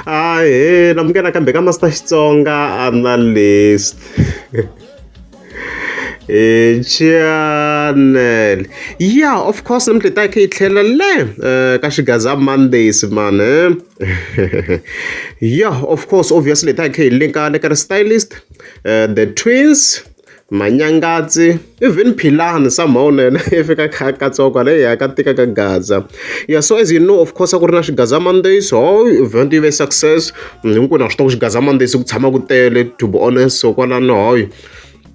He namukela kambe ka Master Xitsonga analyst. Channel. Yeah, of course, namhlanje ta ke ithlela le ka Xigaza Mondays man. Yeah, of course, obviously ta ke linka Lekker Stylist, the Twins Manyangatsi, even Philani somehow efika katsongo le ya ka tika ka Gaza. Yeah, so as you know, of course, akuri na Xigaza Mondays, so event ive success. Hinkwenu na swi tiva ku Xigaza Mondays ku tshama ku tele, to be honest, so kwalano hoy.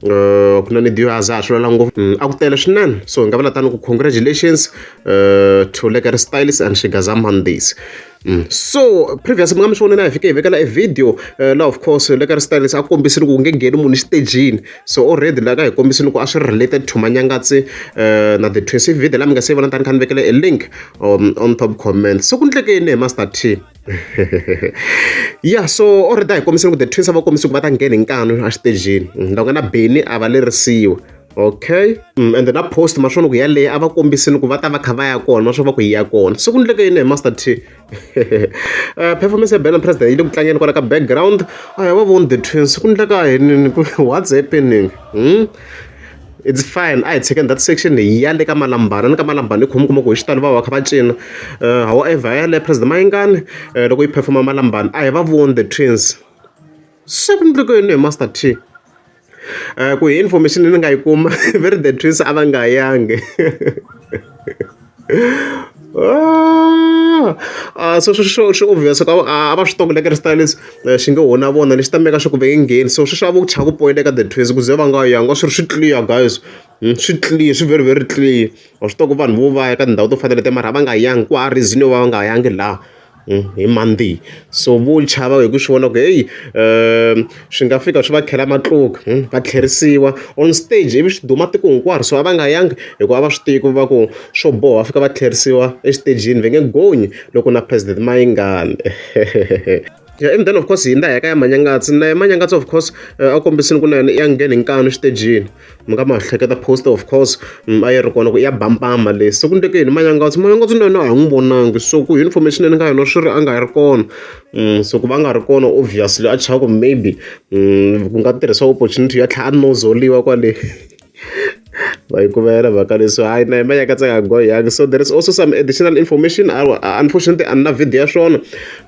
Kuna ni dio aza shwala ngopfu akutela swinene, so hi nga vula tani ku congratulations to Lekker Stylist and Xigaza Mondays. So previous mi nga mi swona na hi fike hi vekela a video la of course Lekker Stylist a kombisini ku nge ngheni munhu stagin, so already la ka hi kombisini ku a swi related to Manyangatsi na the Twins. Video la mi nga se vona tani kha ni vekela a link on top comment. So ku ndleke yini hi Master T? Yeah, so already hi kombisini ku the Twins va kombisini ku va ta nghena nkanu a stagin, loko na Beni a va lerisiwa. Okay, and then a post maswona ku yaleyo a va kombisini ku va ta va kha va ya kona, maswo va ku yi ya kona. So ku ndleke yini hi Master T? Performance ya Beni president yi le ku tlangeni kwala ka background. A va voni the Twins, ku ndleka yini? What's happening? It's fine. I taken that section ya le ka Malambana, ni ka Malambana khomi kuma ku hi xitalo va va kha va cina. However ya le president Mayingani loko yi performa Malambana a hi va voni the Twins. So ku ndleka yini hi Master T? Ku hi information ni nga yi kuma very the Twins a va nga yangi. So swi obvious ka a va swi tiva ku Lekker Stylist xi nge hona vona lexi ta meka swa ku ve ngheni, so swi xava ku chava ku poyile ka the Twins ku ze va nga yanga swi ri swi clear guys, swi clear, swi very very clear. Wa swi tiva ku vanhu vo va ya ka tindhawu to fanele te mara va nga yangi, ku a reason yo va va nga yangi laha hi Monday, so vo chava hi ku swi vona ku hey swi nga fika swi va khela matluka va tlherisiwa on stage ivi swi duma tiko hinkwaro, so a va nga yangi hikuva va swi tiva va ku swo boha fika va tlherisiwa exitagini va nge gonyi loko na president Mayingani. Yeah, and then of course hi ndaya ka ya Manyangatsi, na Manyangatsi of course a kombisini ku na yena ya ngheni nkanu exitagini. Mi nga ma hleketa poster of course a yi ri kona ku ya bampama le, so ku ndleke yini Manyangatsi na yena a hi n'wi vonangi, so ku information ni nga yona swi ri a nga ri kona. So ku va nga ri kona obviously a chava ku maybe ku nga tirhisa opportunity ya tlhela a nozoliwa kwale. So there is also some additional information. Unfortunately, I'm not video shown.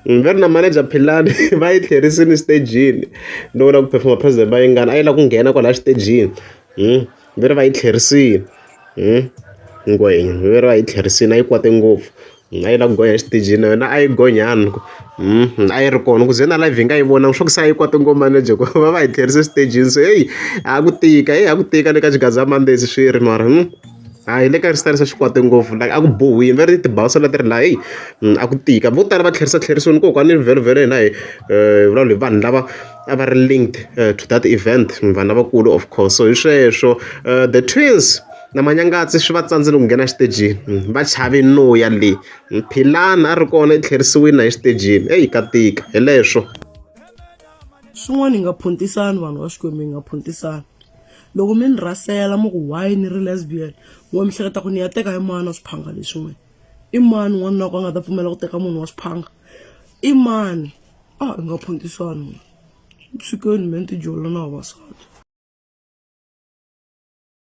Very na manager Philani va yi tlherisini stagini loko la ku performa president Mayingani a yi la ku nghena kwala stagini. Very va yi tlherisini. Ngwenya very va yi tlherisini a yi kwate ngopfu. A yi la ku gonya exitagini na yena a yi gonyani. A yi ri kona ku ze na live hi nga yi vona swa ku se a yi kwate ngopfu manager ku va va yi tlherise stagini, so hey a ku tika le ka Xigaza Mondays swi ri mara hayi Lekker Stylist swi kwate ngopfu, like a ku bohini very tibaso la ti ri laha hey a ku tika. Vo tala va tlheriseriwini kokwani ni vhele na hi vulavula hi vanhu lava a va ri linked to that event, vanhu lavakulu of course. So hi sweswo the Twins na Manyangatsi swi va tsandzile ku nghena xitejini, va chave no ya le. Philani a ri kona i tlherisiwini na xitejini, hey ka tika hi leswo. Swin'wana hi nga phuntisani vanhu va Xikwembu, hi nga phuntisani. Loko mi ni rasela mo ku why ni ri lesbian, wa mi hleketa ku ni ya teka hi mani wa swiphanga leswin'wana? I mani n'wana na ku a nga ta pfumela ku teka munhu wa swiphanga? I mani? Hi nga phuntisani. Tshikeni me ni tijola na vavasati.